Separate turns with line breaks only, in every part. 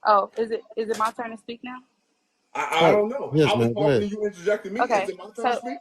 Oh, is it my turn to speak now?
I don't know.
Yes,
I was
man. Go
talking
ahead.
and you interjected me. Is
Okay.
it my turn to
So
speak?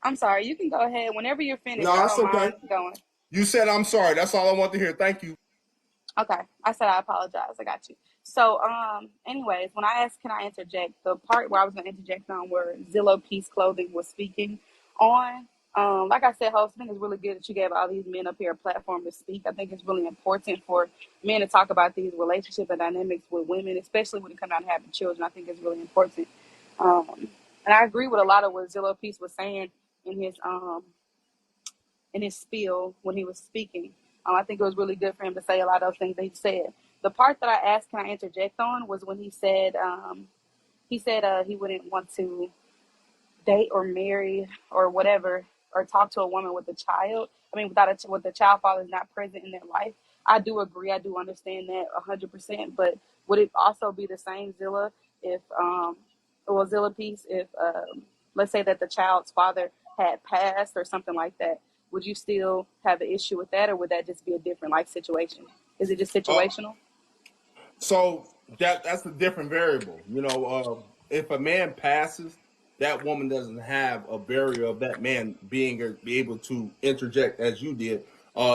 I'm sorry. You can go ahead whenever you're finished.
No,
I
that's
don't
okay.
mind going.
You said I'm sorry. That's all I want to hear. Thank you.
Okay. I said I apologize. I got you. So, anyways, when I asked, can I interject? The part where I was going to interject on where Zillow Peace Clothing was speaking on, like I said, host, I think it's really good that you gave all these men up here a platform to speak. I think it's really important for men to talk about these relationship and dynamics with women, especially when it comes down to having children. I think it's really important. Um, and I agree with a lot of what Zillow Peace was saying in his spiel when he was speaking. I think it was really good for him to say a lot of those things that he said. The part that I asked, can I interject on, was when he said he wouldn't want to date or marry or whatever or talk to a woman with a child. I mean, with the child father is not present in their life. I do agree. I do understand that 100%. But would it also be the same, Zilla, if Zilla piece, if let's say that the child's father had passed or something like that? Would you still have an issue with that, or would that just be a different like situation? Is it just
Uh,
situational?
so that's a different variable. If a man passes, that woman doesn't have a barrier of that man be able to interject as you did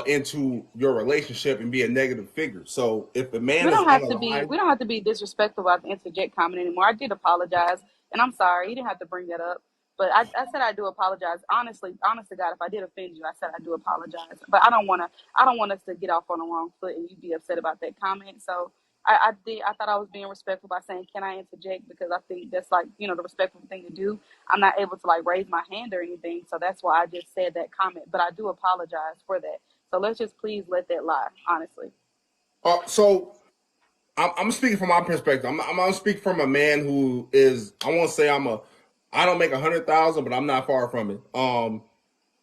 into your relationship and be a negative figure. So if the man
We
is
don't have to be
unalive,
we don't have to be disrespectful about the interject comment anymore. I did apologize, and I'm sorry. You didn't have to bring that up, but I said I do apologize. Honestly, honest to God, if I did offend you, I said I do apologize. But I don't want us to get off on the wrong foot and you be upset about that comment. So I thought I was being respectful by saying, can I interject? Because I think that's like, the respectful thing to do. I'm not able to like raise my hand or anything, so that's why I just said that comment. But I do apologize for that. So let's just please let that lie, honestly.
so I'm speaking from my perspective. I'm speaking from a man who is. I won't say I don't make 100,000, but I'm not far from it.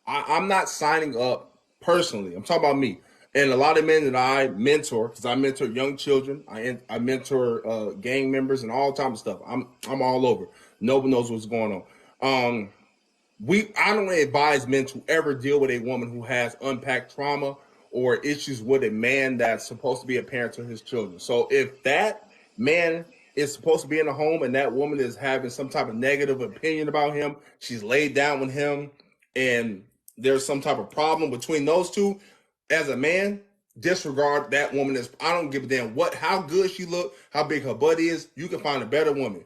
I'm not signing up personally. I'm talking about me and a lot of men that I mentor because I mentor young children. I mentor gang members and all types of stuff. I'm all over. Nobody knows what's going on. I don't advise men to ever deal with a woman who has unpacked trauma or issues with a man that's supposed to be a parent to his children. So if that man is supposed to be in a home and that woman is having some type of negative opinion about him, she's laid down with him, and there's some type of problem between those two, as a man, disregard that woman. I don't give a damn how good she look, how big her butt is. You can find a better woman.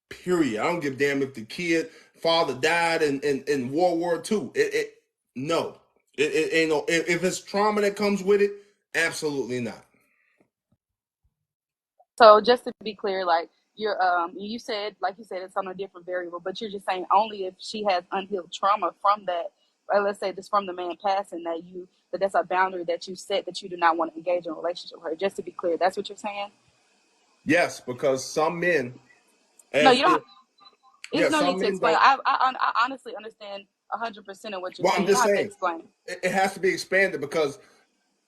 Period. I don't give a damn if the kid father died in World War II. No. It ain't no if it's trauma that comes with it, absolutely not.
So just to be clear, like you said it's on a different variable, but you're just saying only if she has unhealed trauma from that, or let's say just from the man passing, that's a boundary that you set, that you do not want to engage in a relationship with her. Just to be clear, that's what you're saying.
Yes, because some men,
No,
as
you
if
don't. There's
yeah,
no
some
need to
men
explain.
don't.
I honestly understand 100% of what you're
Well,
saying.
I'm
You don't
just
have to
saying
explain.
it has to be expanded because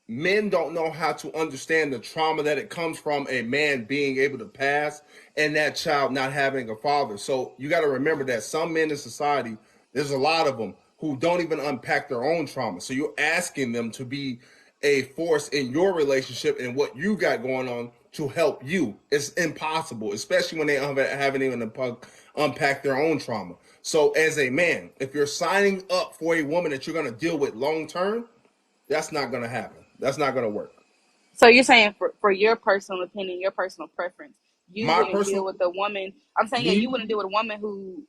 men don't know how to understand the trauma that it comes from a man being able to pass and that child not having a father. So you got to remember that some men in society, there's a lot of them who don't even unpack their own trauma. So you're asking them to be a force in your relationship and what you got going on to help you. It's impossible, especially when they haven't even unpacked their own trauma. So as a man, if you're signing up for a woman that you're going to deal with long term, that's not going to happen. That's not going to work.
So you're saying for your personal opinion, your personal preference, you
My
wouldn't deal
personal
with a woman. I'm saying, yeah, you
me,
wouldn't deal with a woman who,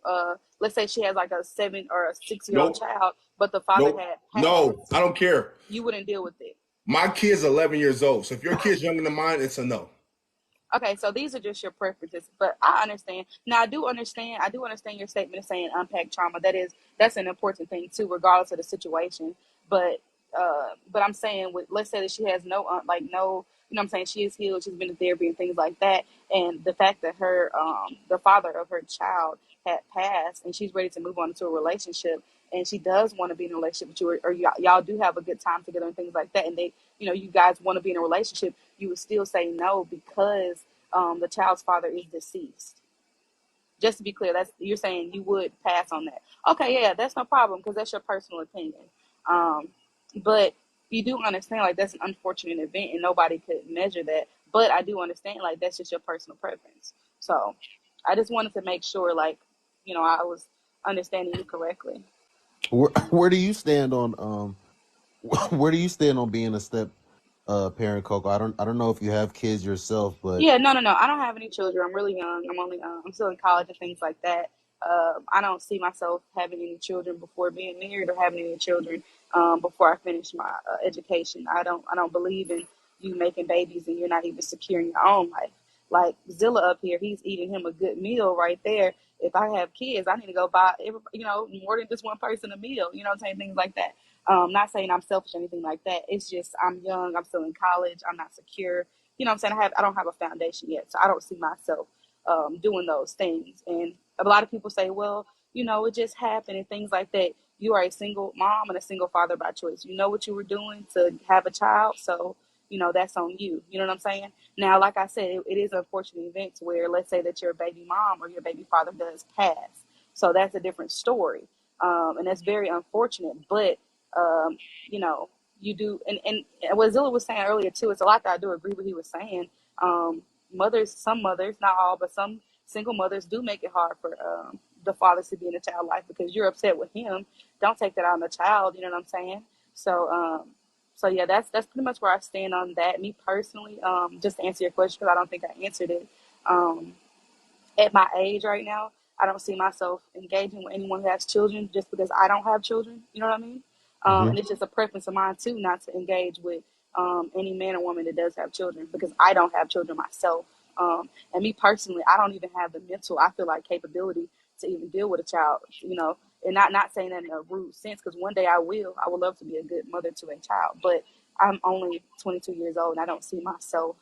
let's say she has like a 7 or 6 year old
nope,
child, but the father
nope,
had
no.
passed.
I don't care.
You wouldn't deal with it.
My kid's 11 years old. So if your kid's younger than mine, it's a no.
Okay, so these are just your preferences, but I understand. Now I do understand. I do understand your statement of saying unpack trauma. That's an important thing too, regardless of the situation. But I'm saying, let's say that she has no like no, what I'm saying, she is healed. She's been to therapy and things like that, and the fact that the father of her child had passed, and she's ready to move on into a relationship, and she does want to be in a relationship with you, or y'all do have a good time together and things like that, and you guys want to be in a relationship, you would still say no because the child's father is deceased. Just to be clear, that's you're saying you would pass on that. Okay, yeah, that's no problem because that's your personal opinion. Um, but you do understand, like, that's an unfortunate event and nobody could measure that. But I do understand, like, that's just your personal preference. So I just wanted to make sure, like, I was understanding you correctly.
Where do you stand on where do you stand on being a step parent, Coco? I don't know if you have kids yourself, but
Yeah, no, no, no. I don't have any children. I'm really young. I'm still in college and things like that. I don't see myself having any children before being married or having any children before I finish my education. I don't believe in you making babies and you're not even securing your own life. Like Zilla up here, he's eating him a good meal right there. If I have kids, I need to go buy more than just one person a meal. You know what I'm saying? Things like that. Not saying I'm selfish or anything like that. It's just I'm young. I'm still in college. I'm not secure. You know what I'm saying? I don't have a foundation yet, so I don't see myself doing those things. And a lot of people say, well, it just happened and things like that. You are a single mom and a single father by choice. You know what you were doing to have a child, so that's on you. You know what I'm saying? Now, like I said, it is an unfortunate event where, let's say that your baby mom or your baby father does pass, so that's a different story, and that's very unfortunate. But um, you know, you do, and what Zilla was saying earlier too, it's a lot that I do agree with. He was saying, um, some mothers, not all, but some single mothers do make it hard for the fathers to be in the child life because you're upset with him. Don't take that out on the child. You know what I'm saying? So, yeah, that's pretty much where I stand on that. Me personally, just to answer your question, because I don't think I answered it. Um, at my age right now, I don't see myself engaging with anyone who has children just because I don't have children. You know what I mean?
hmm
And it's just a preference of mine too, not to engage with any man or woman that does have children because I don't have children myself. And me personally, I don't even have the mental, I feel like, capability to even deal with a child. And not saying that in a rude sense, because one day I will. I would love to be a good mother to a child, but I'm only 22 years old, and I don't see myself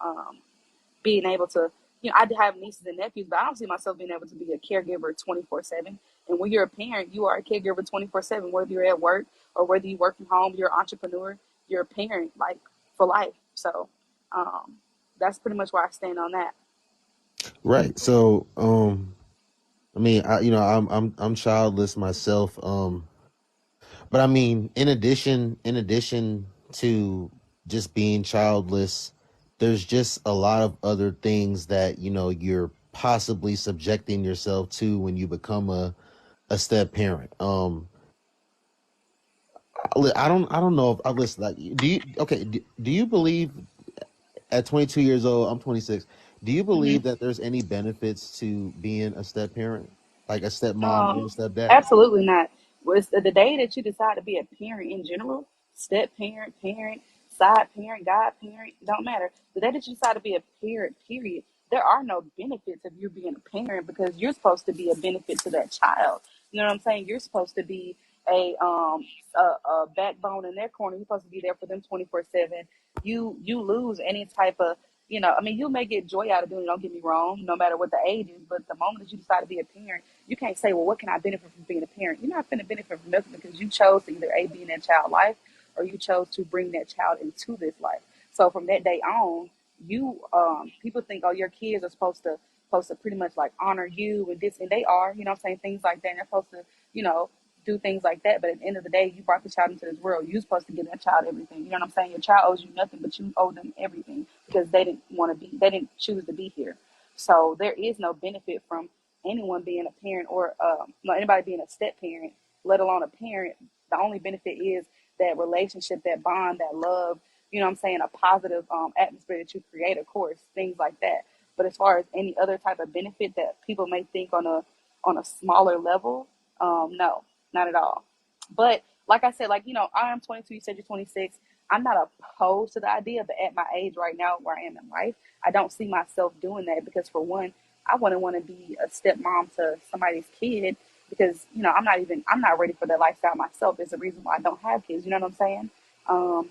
um, being able to, I have nieces and nephews, but I don't see myself being able to be a caregiver 24/7. And when you're a parent, you are a caregiver 24/7, whether you're at work or whether you work from home, you're an entrepreneur, you're a parent, like, for life. So um, that's pretty much where I stand on that.
right. So I mean, I'm childless myself. But I mean, in addition to just being childless, there's just a lot of other things that you're possibly subjecting yourself to when you become a step parent. I don't know if I listen. Like, do you okay? Do you believe at 22 years old, I'm 26. Do you believe
hmm
that there's any benefits to being a step parent, like a stepmom
Um,
or a stepdad?
Absolutely not. Was the day that you decide to be a parent in general, step parent, parent, side parent, godparent, don't matter. The day that you decide to be a parent, period, there are no benefits of you being a parent because you're supposed to be a benefit to that child. You know what I'm saying? You're supposed to be a backbone in their corner. You're supposed to be there for them 24/7. You lose any type of, I mean, you may get joy out of doing it, don't get me wrong, no matter what the age is, but the moment that you decide to be a parent, you can't say, well, what can I benefit from being a parent? You're not going to benefit from nothing because you chose to either A, be in that child's life or you chose to bring that child into this life. So from that day on, people think, oh, your kids are supposed to pretty much like honor you and this, and they are, what I'm saying, things like that. And they're supposed to, you know, do things like that. But at the end of the day, you brought the child into this world. You're supposed to give that child everything. You know what I'm saying? Your child owes you nothing, but you owe them everything because they didn't choose to be here. So there is no benefit from anyone being a parent or anybody being a step parent, let alone a parent. The only benefit is that relationship, that bond, that love. You know what I'm saying? A positive atmosphere that you create, of course, things like that. But as far as any other type of benefit that people may think on a smaller level, no, not at all. But like I said, like, I am 22. You said you're 26. I'm not opposed to the idea, but at my age right now, where I am in life, I don't see myself doing that because, for one, I wouldn't want to be a stepmom to somebody's kid because I'm not ready for that lifestyle myself. There's a reason why I don't have kids. You know what I'm saying? Um,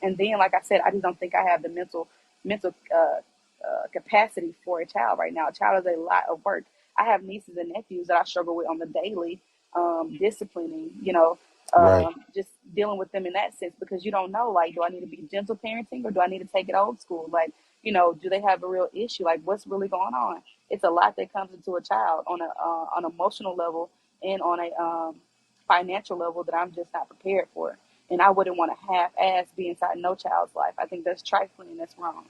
and then, like I said, I just don't think I have the mental capacity for a child right now. A child is a lot of work. I have nieces and nephews that I struggle with on the daily, disciplining,
Right.
just dealing with them in that sense because you don't know, like, do I need to be gentle parenting or do I need to take it old school? Like, do they have a real issue? Like, what's really going on? It's a lot that comes into a child on an emotional level and on a financial level that I'm just not prepared for. And I wouldn't want to half-ass be inside no child's life. I think that's trifling and that's wrong.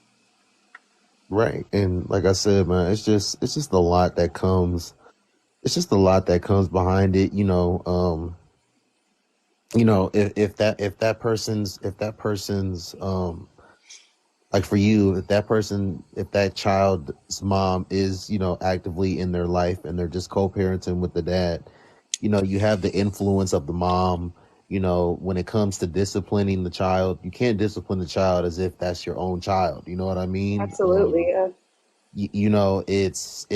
Right. And like I said, man, it's just a lot that comes. It's just a lot that comes behind it. If that person's like for you, if that child's mom is, actively in their life and they're just co-parenting with the dad, you have the influence of the mom. When it comes to disciplining the child, you can't discipline the child as if that's your own child. You know what I mean?
Absolutely, yeah.
It's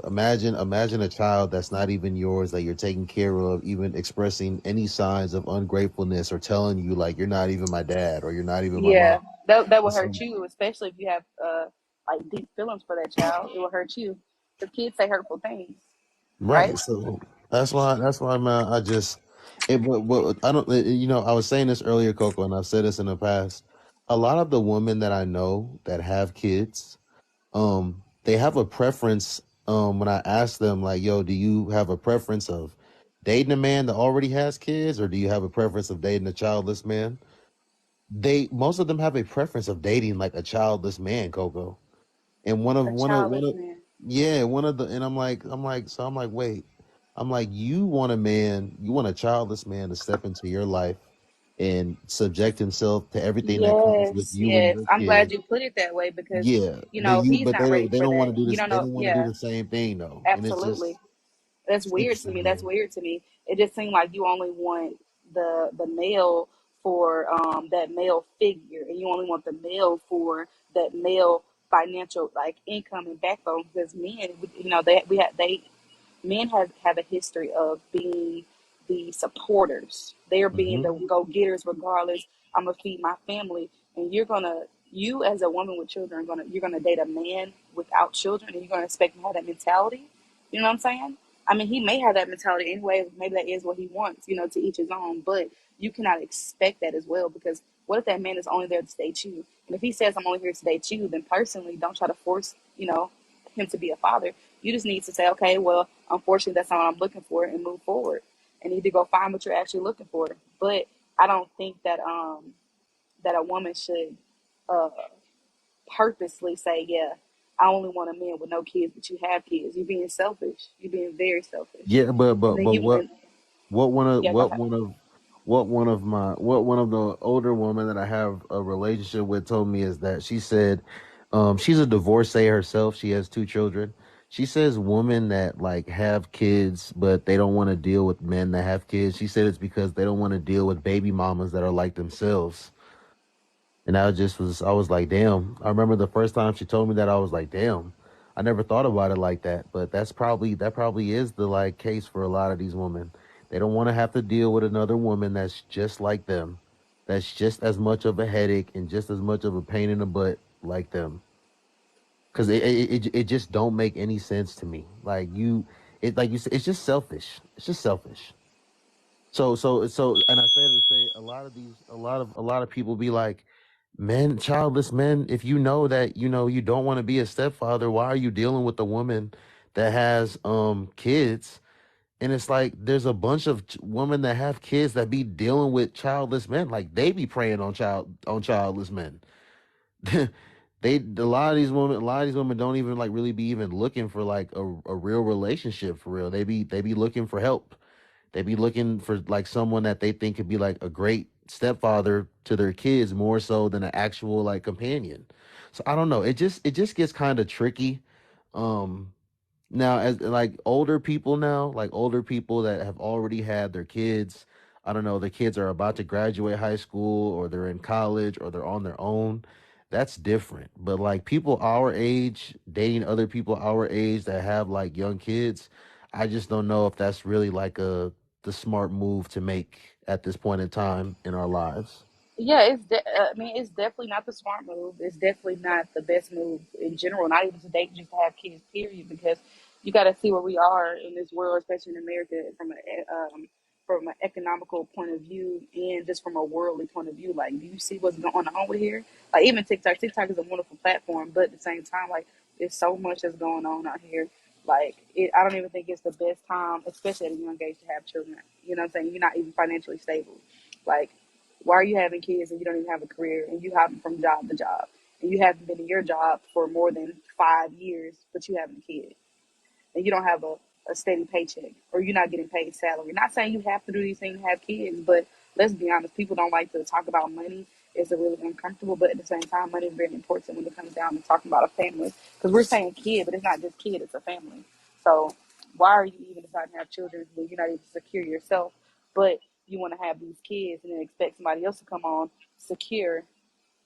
imagine a child that's not even yours, that you're taking care of, even expressing any signs of ungratefulness or telling you like you're not even my dad or you're not even my mom.
Yeah, that will
So,
hurt you, especially if you have like deep feelings for that child. It will hurt you. The kids say hurtful things, right?
right. So that's why man, but I don't, I was saying this earlier, Coco, and I've said this in the past. A lot of the women that I know that have kids, they have a preference. When I ask them like, yo, do you have a preference of dating a man that already has kids, or do you have a preference of dating a childless man? They Most of them have a preference of dating like a childless man, Coco. And
A
one
childless
of
man.
yeah, one of the and I'm like, wait. I'm like, you want a childless man to step into your life and subject himself to everything that comes with
Yes,
you and
yes.
your
I'm glad
kid.
you put it that way because
Yeah,
he's
but
not ready
they
for
don't want
that.
to do
You
this.
don't
They
know.
don't want to do
Yeah,
the same thing though, and it's
absolutely.
just
That's
it's
weird to me. That's
interesting.
weird to me. It just seemed like you only want the male for that male figure, and you only want the male for that male financial like income and backbone. Because men, they men have a history of being the supporters. They're being
Hmm.
the go getters regardless. I'm gonna feed my family, and you as a woman with children you're gonna date a man without children, and you're gonna expect him to have that mentality. You know what I'm saying? I mean, he may have that mentality anyway. Maybe that is what he wants. To each his own. But you cannot expect that as well because what if that man is only there to date you? And if he says I'm only here to date you, then personally, don't try to force him to be a father. You just need to say, okay, well, unfortunately, that's not what I'm looking for, and move forward, and need to go find what you're actually looking for. But I don't think that a woman should uh, purposely say, yeah, I only want a man with no kids, but you have kids. You're being selfish. You're being very selfish.
Yeah, but
And
but
then
but
you, and, yeah, go ahead.
what one of the older women that I have a relationship with told me is that she said, she's a divorcee herself. She has two children. She says women that like have kids, but they don't want to deal with men that have kids. She said it's because they don't want to deal with baby mamas that are like themselves. And I was like, damn. I remember the first time she told me that, I was like, damn. I never thought about it like that, but that probably is the like case for a lot of these women. They don't want to have to deal with another woman that's just like them, that's just as much of a headache and just as much of a pain in the butt like them. Because it just don't make any sense to me. Like you said, it's just selfish. It's just selfish. And I say to say a lot of people be like, men, childless men, if you know that you don't want to be a stepfather, why are you dealing with a woman that has kids? And it's like there's a bunch of women that have kids that be dealing with childless men, like they be preying on childless men. A lot of these women don't even like really be even looking for like a real relationship for real. They be looking for help. They be looking for like someone that they think could be like a great stepfather to their kids more so than an actual like companion. So I don't know. It just gets kind of tricky. Um Now as like older people that have already had their kids, I don't know, the kids are about to graduate high school or they're in college or they're on their own. That's different. But like people our age dating other people our age that have like young kids, I just don't know if that's really like the smart move to make at this point in time in our lives.
Yeah, I mean, it's definitely not the smart move. It's definitely not the best move in general. Not even to date, just to have kids. Period. Because you got to see where we are in this world, especially in America, from an economical point of view and just from a worldly point of view. Like, do you see what's going on with here? Like, even TikTok. TikTok is a wonderful platform, but at the same time, like, there's so much that's going on out here. Like, I don't even think it's the best time, especially at a young age, to have children. You know what I'm saying? You're not even financially stable. Like, Why are you having kids and you don't even have a career and you hopping from job to job and you haven't been in your job for more than 5 years, but you having a kid and you don't have a steady paycheck or you're not getting paid salary? Not saying you have to do these things to have kids, but let's be honest, people don't like to talk about money. It's really uncomfortable, but at the same time, money is very important when it comes down to talking about a family. Because we're saying kid, but it's not just kid, it's a family. So why are you even deciding to have children when you're not even secure yourself, but you want to have these kids and then expect somebody else to come on secure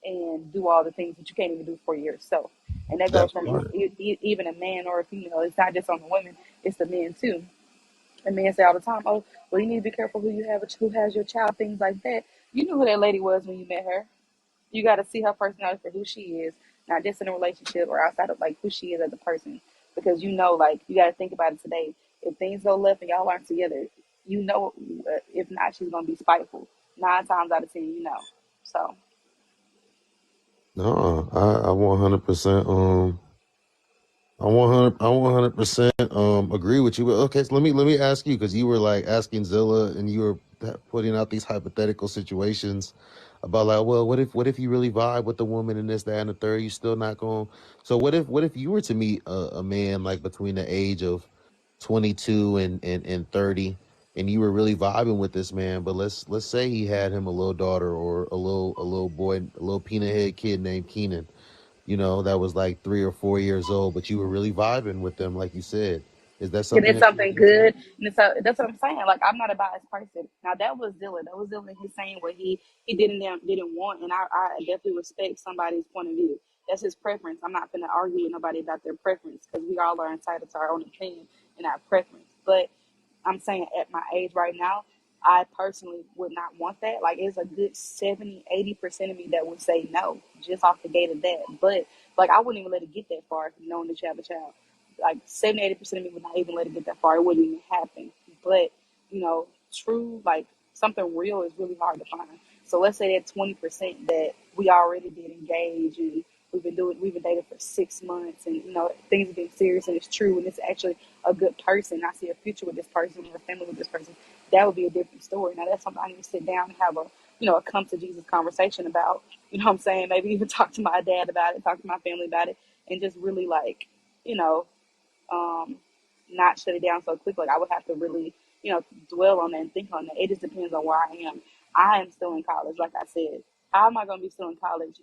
and do all the things that you can't even do for yourself? And that goes
That
from
part.
even a man or a female. It's not just on the women; it's the men too. And men say all the time, "Oh, well, you need to be careful who you have, who has your child," things like that. You knew who that lady was when you met her. You got to see her personality for who she is, not just in a relationship or outside of like who she is as a person. Because you know, like you got to think about it today. If things go left and y'all aren't together, you know, if not, she's gonna be spiteful. 9 times out of 10, you know. So
No, I 100%. I 100% agree with you. But okay, so let me ask you, because you were like asking Zilla and you were putting out these hypothetical situations about like, well, what if you really vibe with the woman and this, that, and the third? You still not going. So what if you were to meet a man like between the age of 22 and 30, and you were really vibing with this man, but let's say he had him a little daughter or a little boy, a little peanut head kid named Keenan, that was like 3 or 4 years old, but you were really vibing with them, like you said. Is that
and
something
it's
that you would
something
entertain?
good. And so that's what I'm saying. Like I'm not a biased person. Now that was Dylan. That was Dylan. He's saying what he didn't want, and I definitely respect somebody's point of view. That's his preference. I'm not going to argue with nobody about their preference because we all are entitled to our own opinion and our preference. But I'm saying at my age right now, I personally would not want that. Like, it's a good 70, 80% of me that would say no, just off the gate of that. But, like, I wouldn't even let it get that far knowing that you have a child. Like, 70, 80% of me would not even let it get that far. It wouldn't even happen. But, true, like, something real is really hard to find. So let's say that 20% that we already did engage and we've been dating for 6 months and, things have been serious and it's true and it's actually a good person. I see a future with this person or a family with this person. That would be a different story. Now that's something I need to sit down and have a come to Jesus conversation about. You know what I'm saying? Maybe even talk to my dad about it, talk to my family about it, and just really like, you know, um, not shut it down so quick. Like I would have to really, dwell on that and think on that. It just depends on where I am. I am still in college, like I said. How am I going to be still in college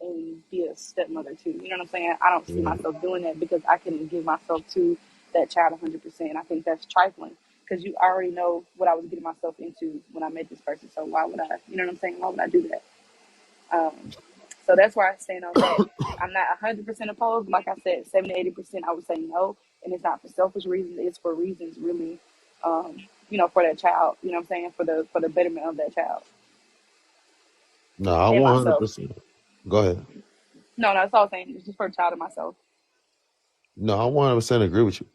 and be a stepmother too? You know what I'm saying? I don't see
Right.
myself doing that because I can give myself to that child 100%. I think that's trifling because you already know what I was getting myself into when I met this person. So why would I? You know what I'm saying? Why would I do that? Um, so that's where I stand on that. I'm not 100% opposed. Like I said, 70, 80%, I would say no. And it's not for selfish reasons. It's for reasons really, for that child. You know what I'm saying? For the betterment of that child
No, I
and myself.
100%. Go ahead.
No, that's all I'm saying. It's just for the child and myself.
No, I 100% agree with you.